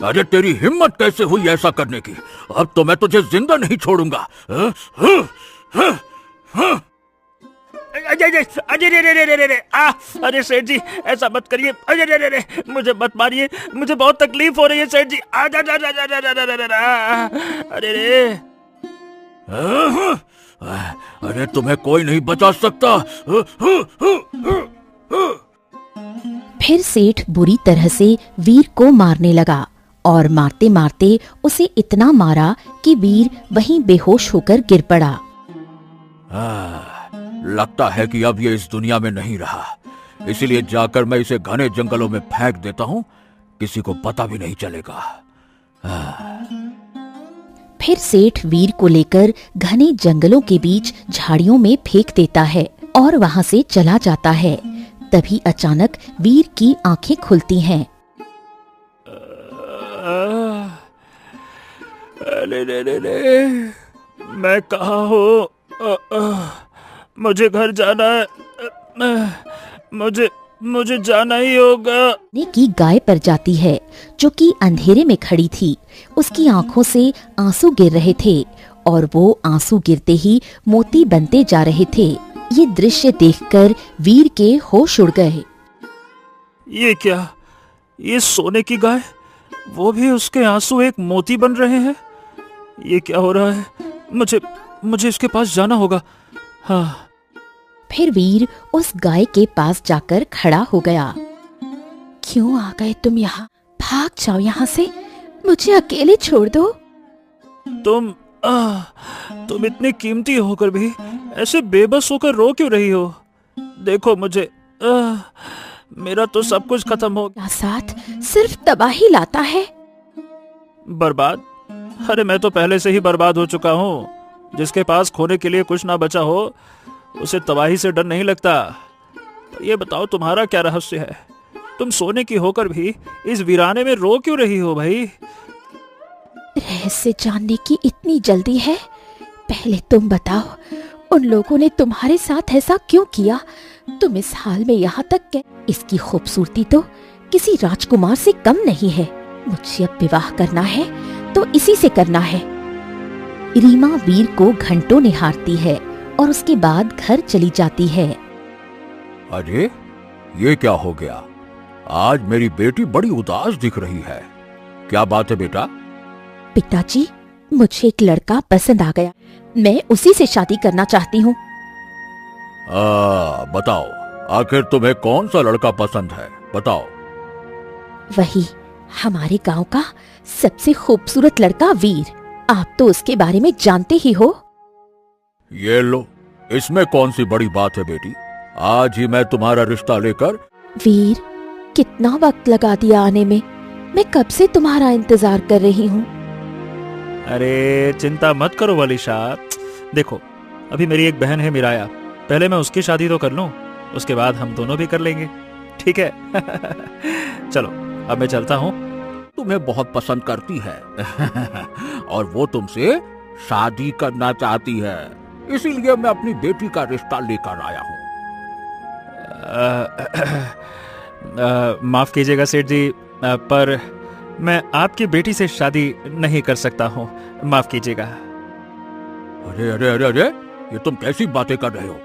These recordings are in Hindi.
अरे तेरी हिम्मत कैसे हुई ऐसा करने की? अब तो मैं तुझे जिंदा नहीं छोड़ूंगा। अरे सेठ जी ऐसा मत करिए। अरे मुझे मत मारिए, मुझे बहुत तकलीफ हो रही है सेठ जी। अरे अरे तुम्हें कोई नहीं बचा सकता। फिर सेठ बुरी तरह से वीर को मारने लगा और मारते मारते उसे इतना मारा कि वीर वहीं बेहोश होकर गिर पड़ा। लगता है कि अब ये इस दुनिया में नहीं रहा, इसीलिए जाकर मैं इसे घने जंगलों में फेंक देता हूँ, किसी को पता भी नहीं चलेगा। फिर सेठ वीर को लेकर घने जंगलों के बीच झाड़ियों में फेंक देता है और वहाँ से चला जाता है। तभी अचानक वीर की आंखें खुलती हैं। अरे मैं कहाँ हूँ? मुझे घर जाना है। मुझे जाना ही होगा। की गाय पर जाती है जो कि अंधेरे में खड़ी थी। उसकी आंखों से आंसू गिर रहे थे और वो आंसू गिरते ही मोती बनते जा रहे थे। ये दृश्य देखकर वीर के होश उड़ गए। ये क्या? ये सोने की गाय, वो भी उसके आंसू एक मोती बन रहे हैं। ये क्या हो रहा है? मुझे इसके पास जाना होगा। हाँ। फिर वीर उस गाय के पास जाकर खड़ा हो गया। क्यों आ गए तुम यहाँ? भाग जाओ यहाँ से, मुझे अकेले छोड़ दो। तुम इतनी कीमती होकर भी ऐसे बेबस होकर रो क्यों रही हो? देखो मुझे, मेरा तो सब कुछ खत्म हो गया। साथ सिर्फ तबाही लाता है। बर्बाद? अरे मैं तो पहले से ही बर्बाद हो चुका हूँ। जिसके पास खोने के लिए कुछ ना बचा हो, उसे तबाही से डर नहीं लगता। तो ये बताओ तुम्हारा क्या रहस्य है? तुम सोने की होकर भी इस वीराने में रो क्यों रही हो भाई? रहस्य जानने की इतनी जल्दी है? पहले तुम बताओ, उन लोगों ने तुम्हारे साथ ऐसा क्यों किया? तुम इस हाल में यहाँ तक गए। इसकी खूबसूरती तो किसी राजकुमार से कम नहीं है। मुझे अब विवाह करना है तो इसी से करना है। रीमा वीर को घंटों निहारती है और उसके बाद घर चली जाती है। अरे ये क्या हो गया? आज मेरी बेटी बड़ी उदास दिख रही है। क्या बात है बेटा? पिताजी, मुझे एक लड़का पसंद आ गया। मैं उसी से शादी करना चाहती हूँ। बताओ, आखिर तुम्हें कौन सा लड़का पसंद है? बताओ। वही हमारे गांव का सबसे खूबसूरत लड़का वीर। आप तो उसके बारे में जानते ही हो। ये लो, इसमें कौन सी बड़ी बात है बेटी? आज ही मैं तुम्हारा रिश्ता लेकर। वीर, कितना वक्त लगा दिया आने में। मैं कब से तुम्हारा इंतजार कर रही हूँ। अरे चिंता मत करो वाली साहब। देखो, अभी मेरी एक बहन है मिराया, पहले मैं उसकी शादी तो कर लूं, उसके बाद हम दोनों भी कर लेंगे, ठीक है? चलो अब मैं चलता हूँ। तुम्हें बहुत पसंद करती है और वो तुमसे शादी करना चाहती है, इसीलिए मैं अपनी बेटी का रिश्ता लेकर आया हूँ। माफ कीजिएगा सेठ जी, पर मैं आपकी बेटी से शादी नहीं कर सकता हूँ, माफ कीजिएगा। अरे अरे अरे अरे, ये तुम कैसी बातें कर रहे हो?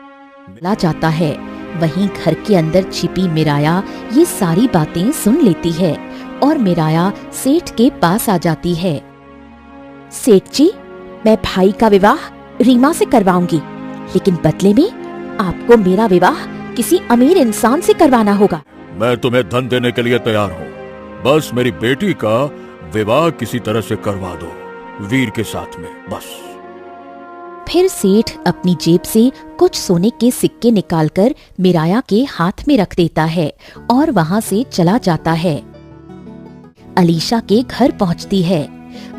ला जाता है। वहीं घर के अंदर छिपी मिराया ये सारी बातें सुन लेती है और मिराया सेठ के पास आ जाती है। सेठ जी, मैं भाई का विवाह रीमा से करवाऊंगी, लेकिन बदले में आपको मेरा विवाह किसी अमीर इंसान से करवाना होगा। मैं तुम्हें धन देने के लिए तैयार हूँ, बस मेरी बेटी का विवाह किसी तरह से करवा दो वीर के साथ में, बस। फिर सेठ अपनी जेब से कुछ सोने के सिक्के निकालकर मिराया के हाथ में रख देता है और वहाँ से चला जाता है। अलीशा के घर पहुँचती है।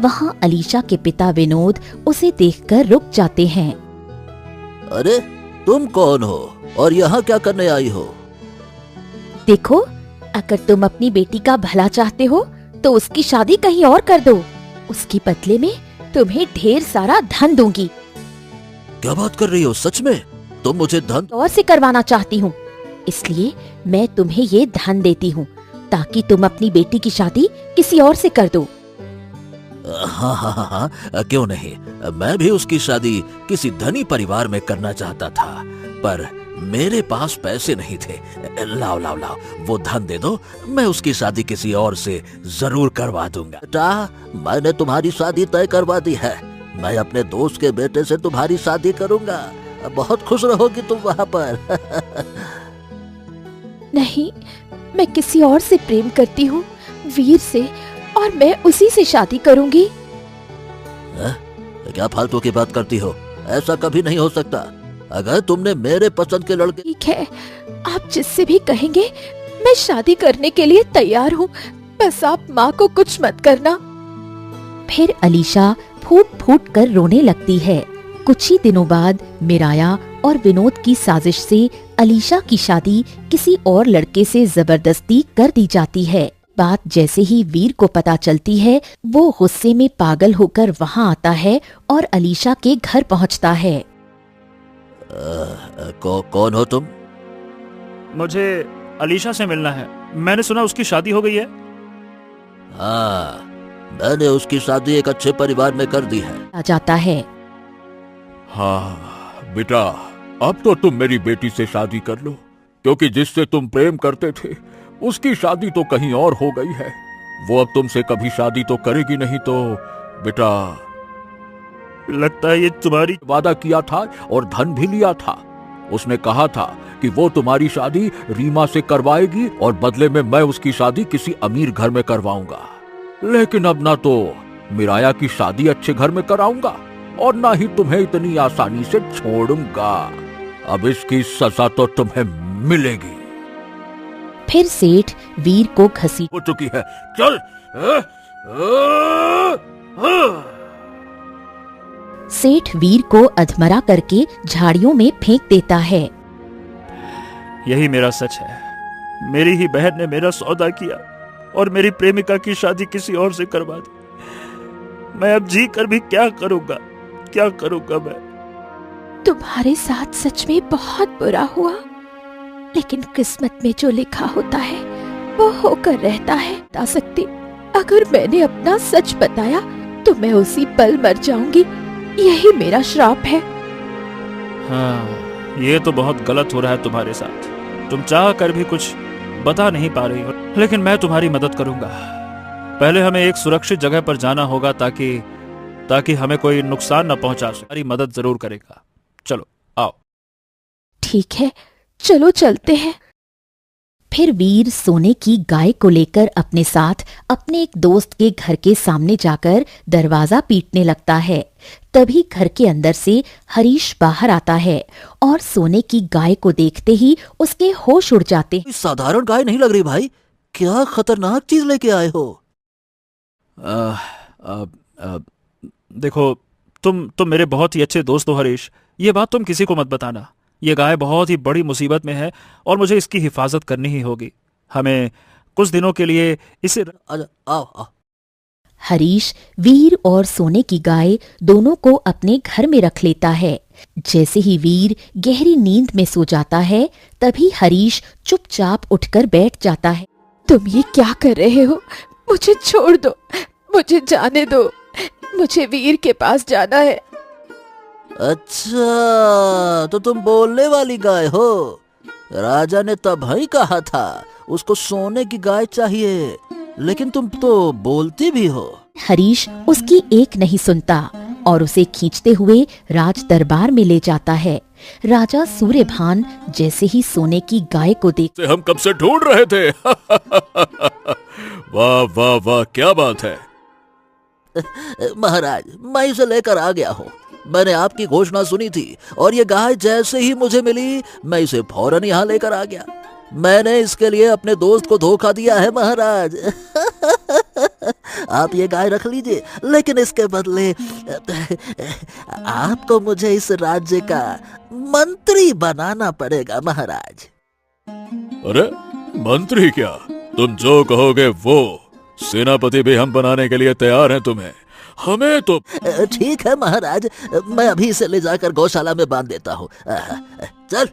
वहाँ अलीशा के पिता विनोद उसे देखकर रुक जाते हैं। अरे तुम कौन हो और यहाँ क्या करने आई हो? देखो, अगर तुम अपनी बेटी का भला चाहते हो तो उसकी शादी कहीं और कर दो। उसके बदले में तुम्हें ढेर सारा धन दूंगी। क्या बात कर रही हो? सच में तुम मुझे धन और से करवाना चाहती हूँ। इसलिए मैं तुम्हें ये धन देती हूँ ताकि तुम अपनी बेटी की शादी किसी और से कर दो। हाँ हाँ हाँ हाँ, क्यों नहीं। मैं भी उसकी शादी किसी धनी परिवार में करना चाहता था, पर मेरे पास पैसे नहीं थे। लाओ लाओ लाओ, वो धन दे दो, मैं उसकी शादी किसी और से जरूर करवा दूंगा। बेटा, मैंने तुम्हारी शादी तय करवा दी है। मैं अपने दोस्त के बेटे से तुम्हारी शादी करूंगा। बहुत खुश रहोगी तुम वहाँ पर। नहीं, मैं किसी और से प्रेम करती हूँ, वीर से, और मैं उसी से शादी करूंगी। क्या फालतू की बात करती हो? ऐसा कभी नहीं हो सकता। अगर तुमने मेरे पसंद के लड़के। ठीक है, आप जिससे भी कहेंगे मैं शादी करने के लिए तैयार हूँ, बस आप माँ को कुछ मत करना। फिर अलीशा फूट फूट कर रोने लगती है। कुछ ही दिनों बाद मिराया और विनोद की साजिश से अलीशा की शादी किसी और लड़के से जबरदस्ती कर दी जाती है। बात जैसे ही वीर को पता चलती है, वो गुस्से में पागल होकर वहाँ आता है और अलीशा के घर पहुँचता है। कौन हो तुम? मुझे अलीशा से मिलना है। मैंने सुना उसकी शादी हो गई है। हाँ, मैंने उसकी शादी एक अच्छे परिवार में कर दी है। आ जाता है। हाँ बेटा, अब तो तुम मेरी बेटी से शादी कर लो, क्योंकि जिससे तुम प्रेम करते थे उसकी शादी तो कहीं और हो गई है। वो अब तुमसे कभी शादी तो करेगी नहीं। तो बेटा, लगता है ये तुम्हारी वादा किया था और धन भी लिया था। उसने कहा था कि वो तुम्हारी शादी रीमा से करवाएगी और बदले में मैं उसकी शादी किसी अमीर घर में करवाऊंगा। लेकिन अब ना तो मिराया की शादी अच्छे घर में कराऊंगा और ना ही तुम्हें इतनी आसानी से छोड़ूंगा। अब इसकी सजा तो तुम्हें मिलेगी। फिर सेठ वीर को घसीट हो चुकी है। चल। सेठ वीर को अधमरा करके झाड़ियों में फेंक देता है। यही मेरा सच है। मेरी ही बहन ने मेरा सौदा किया और मेरी प्रेमिका की शादी किसी और से करवा दी। मैं अब जी कर भी क्या करूंगा, क्या करूंगा मैं? तुम्हारे साथ सच में बहुत बुरा हुआ, लेकिन किस्मत में जो लिखा होता है वो होकर रहता है। बता सकती, अगर मैंने अपना सच बताया तो मैं उसी पल मर जाऊंगी। यही मेरा श्राप है। हाँ, ये तो बहुत गलत हो रहा है तुम्हारे साथ। तुम चाह कर भी कुछ बता नहीं पा रही हो, लेकिन मैं तुम्हारी मदद करूंगा। पहले हमें एक सुरक्षित जगह पर जाना होगा ताकि हमें कोई नुकसान न पहुंचा सके। हमारी मदद जरूर करेगा। चलो आओ। ठीक है, चलो चलते हैं। फिर वीर सोने की गाय को लेकर अपने साथ अपने एक दोस्त के घर के सामने जाकर दरवाजा पीटने लगता है। तभी घर के अंदर से हरीश बाहर आता है और सोने की गाय को देखते ही उसके होश उड़ जाते हैं। साधारण गाय नहीं लग रही भाई, क्या खतरनाक चीज लेके आए हो? देखो, तुम मेरे बहुत ही अच्छे दोस्त हो हरीश। ये बात तुम किसी को मत बताना। ये गाय बहुत ही बड़ी मुसीबत में है और मुझे इसकी हिफाजत करनी ही होगी। हमें कुछ दिनों के लिए इसे आओ। हरीश वीर और सोने की गाय दोनों को अपने घर में रख लेता है। जैसे ही वीर गहरी नींद में सो जाता है, तभी हरीश चुपचाप उठकर बैठ जाता है। तुम ये क्या कर रहे हो? मुझे छोड़ दो, मुझे जाने दो, मुझे वीर के पास जाना है। अच्छा, तो तुम बोलने वाली गाय हो। राजा ने तब ही कहा था उसको सोने की गाय चाहिए, लेकिन तुम तो बोलती भी हो। हरीश उसकी एक नहीं सुनता और उसे खींचते हुए राज दरबार में ले जाता है। राजा सूर्यभान जैसे ही सोने की गाय को देख, हम कब से ढूंढ रहे थे। वाह वाह वाह, क्या बात है। महाराज, मैं इसे लेकर आ गया हूँ। मैंने आपकी घोषणा सुनी थी और ये गाय जैसे ही मुझे मिली, मैं इसे फौरन यहाँ लेकर आ गया। मैंने इसके लिए अपने दोस्त को धोखा दिया है महाराज। आप ये गाय रख लीजिए, लेकिन इसके बदले आपको मुझे इस राज्य का मंत्री बनाना पड़ेगा महाराज। अरे मंत्री क्या, तुम जो कहोगे वो। सेनापति भी हम बनाने के लिए तैयार हैं तुम्हें। हमें तो ठीक है महाराज, मैं अभी इसे ले जाकर गौशाला में बांध देता हूँ। चल।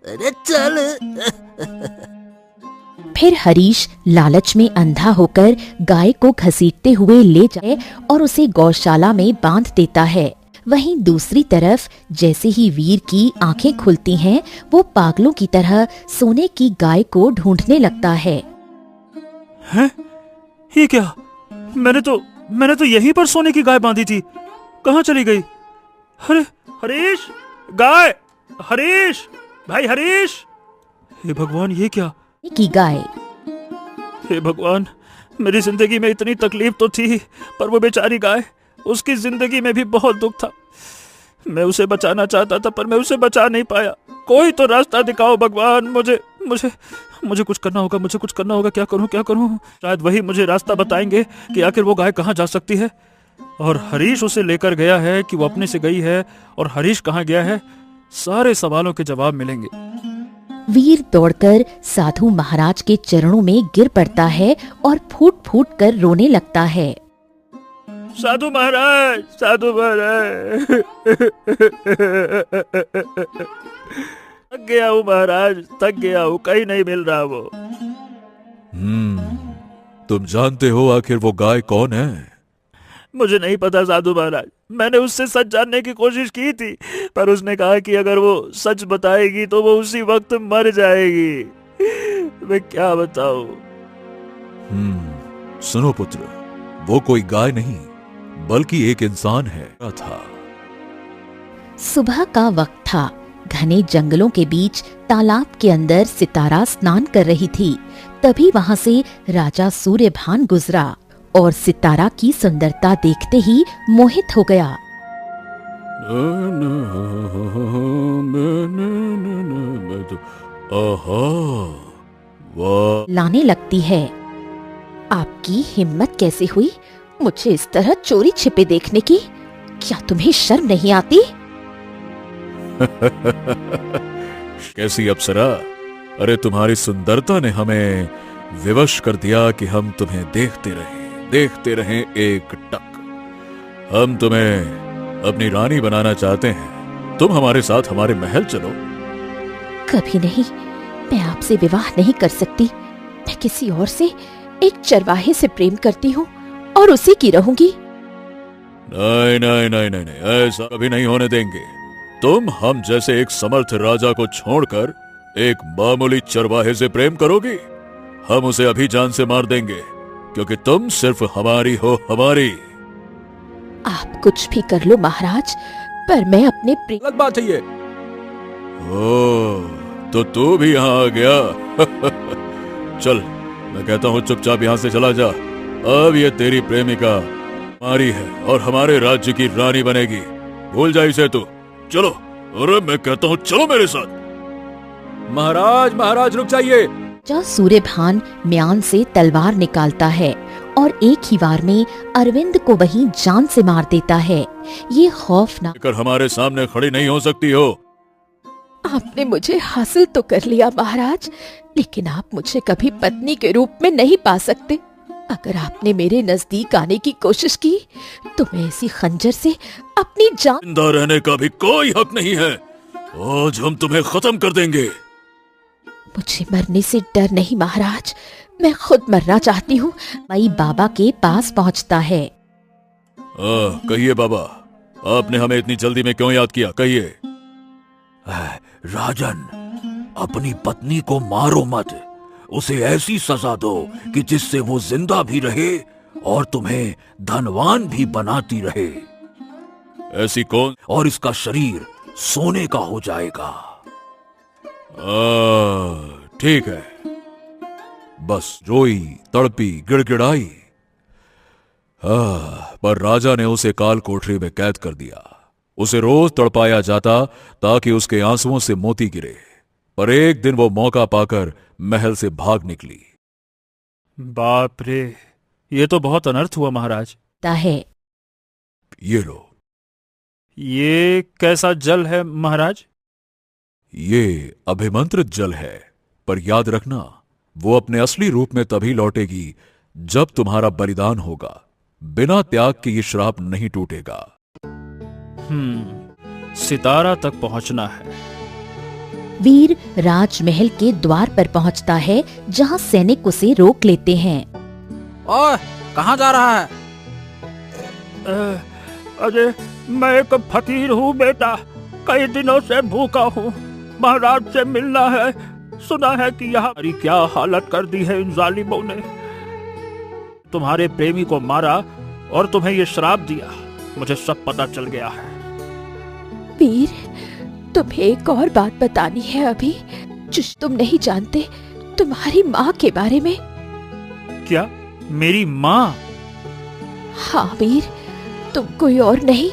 अरे चल। फिर हरीश लालच में अंधा होकर गाय को घसीटते हुए ले जाए और उसे गौशाला में बांध देता है। वहीं दूसरी तरफ जैसे ही वीर की आंखें खुलती हैं, वो पागलों की तरह सोने की गाय को ढूंढने लगता है। हैं? ये क्या? मैंने तो यहीं पर सोने की गाय बांधी थी। कहाँ चली गई? अरे हरीश, गाय! हरीश, भाई हरीश! हे भगवान, ये क्या? की गाय। हे भगवान, मेरी जिंदगी में इतनी तकलीफ तो थी, पर वो बेचारी गाय, उसकी जिंदगी में भी बहुत दुख था। मैं उसे बचाना चाहता था, पर मैं उसे बचा नहीं पाया। कोई तो रास्ता दिखाओ भगवान, मुझे कुछ करना होगा, मुझे कुछ करना होगा। क्या करूं? शायद वही मुझे रास्ता बताएंगे कि आखिर वो गाय कहाँ जा सकती है। और हरीश उसे लेकर गया है कि वो अपने से गई है, और हरीश कहाँ गया है, सारे सवालों के जवाब मिलेंगे। वीर दौड़कर साधु महाराज के चरणों में गिर पड़ता है और फूट फूट कर रोने लगता है। साधु महाराज, साधु महाराज, थक गया हूँ महाराज, थक गया हूँ, कहीं नहीं मिल रहा वो। तुम जानते हो आखिर वो गाय कौन है? मुझे नहीं पता साधु महाराज, मैंने उससे सच जानने की कोशिश की थी, पर उसने कहा कि अगर वो सच बताएगी तो वो उसी वक्त मर जाएगी। मैं क्या बताऊं? सुनो पुत्र, वो कोई गाय नहीं बल्कि एक इंसान है था। सुबह का वक्त था। घने जंगलों के बीच तालाब के अंदर सितारा स्नान कर रही थी। तभी वहां से राजा सूर्यभान गुजरा और सितारा की सुंदरता देखते ही मोहित हो गया। लाने लगती है। आपकी हिम्मत कैसे हुई मुझे इस तरह चोरी छिपे देखने की? क्या तुम्हें शर्म नहीं आती? कैसी अप्सरा? अरे तुम्हारी सुंदरता ने हमें विवश कर दिया कि हम तुम्हें देखते रहे एक टक। हम तुम्हें अपनी रानी बनाना चाहते हैं। तुम हमारे साथ हमारे महल चलो। कभी नहीं, मैं आपसे विवाह नहीं कर सकती। मैं किसी और से, एक चरवाहे से प्रेम करती हूँ और उसी की रहूंगी। नहीं, ऐसा कभी नहीं होने देंगे। तुम हम जैसे एक समर्थ राजा को छोड़कर एक मामूली चरवाहे से प्रेम करोगी? हम उसे अभी जान से मार देंगे, क्योंकि तुम सिर्फ हमारी हो, हमारी। आप कुछ भी कर लो महाराज, पर मैं अपने प्रेम। अलग बात है ये। ओह, तो तू भी यहाँ आ गया। चल, मैं कहता हूँ चुपचाप यहाँ से चला जा। अब ये तेरी प्रेमिका हमारी है और हमारे राज्य की रानी बनेगी। भूल जा इसे तू। चलो, अरे मैं कहता हूँ चलो मेरे साथ। महाराज रुक जाइए। राजा सूर्यभान म्यान से तलवार निकालता है और एक ही वार में अरविंद को वहीं जान से मार देता है। ये खौफनाक। हमारे सामने खड़ी नहीं हो सकती हो। आपने मुझे हासिल तो कर लिया महाराज, लेकिन आप मुझे कभी पत्नी के रूप में नहीं पा सकते। अगर आपने मेरे नजदीक आने की कोशिश की तो मैं इसी खंजर से अपनी जान। जिंदा रहने का भी कोई हक नहीं है। आज हम तुम्हें खत्म कर देंगे। मुझे मरने से डर नहीं महाराज, मैं खुद मरना चाहती हूँ। माई बाबा के पास पहुँचता है। कहिए बाबा, आपने हमें इतनी जल्दी में क्यों याद किया? कहिए। राजन, अपनी पत्नी को मारो मत। उसे ऐसी सजा दो कि जिससे वो जिंदा भी रहे और तुम्हें धनवान भी बनाती रहे। ऐसी कौन? और इसका शरीर सोने का हो जाएगा। ठीक है। बस रोई, तड़पी, गिड़गिड़ाई। पर राजा ने उसे काल कोठरी में कैद कर दिया। उसे रोज तड़पाया जाता ताकि उसके आंसुओं से मोती गिरे। पर एक दिन वो मौका पाकर महल से भाग निकली। बाप रे, ये तो बहुत अनर्थ हुआ महाराज। है। ये लो। ये कैसा जल है महाराज? ये अभिमंत्रित जल है, पर याद रखना वो अपने असली रूप में तभी लौटेगी जब तुम्हारा बलिदान होगा। बिना त्याग के ये श्राप नहीं टूटेगा। सितारा तक पहुंचना है। वीर राजमहल के द्वार पर पहुंचता है, जहां सैनिक उसे रोक लेते हैं। ओए, कहाँ जा रहा है? अरे मैं एक फकीर हूँ बेटा, कई दिनों से भूखा हूँ, महाराज से मिलना है। सुना है कि यहाँ हमारी क्या हालत कर दी है इन जालिमों ने। तुम्हारे प्रेमी को मारा और तुम्हें ये श्राप दिया, मुझे सब पता चल गया है। वीर, तुम्हें एक और बात बतानी है अभी, जो तुम नहीं जानते, तुम्हारी माँ के बारे में। क्या? मेरी माँ? हाँ वीर, तुम कोई और नहीं,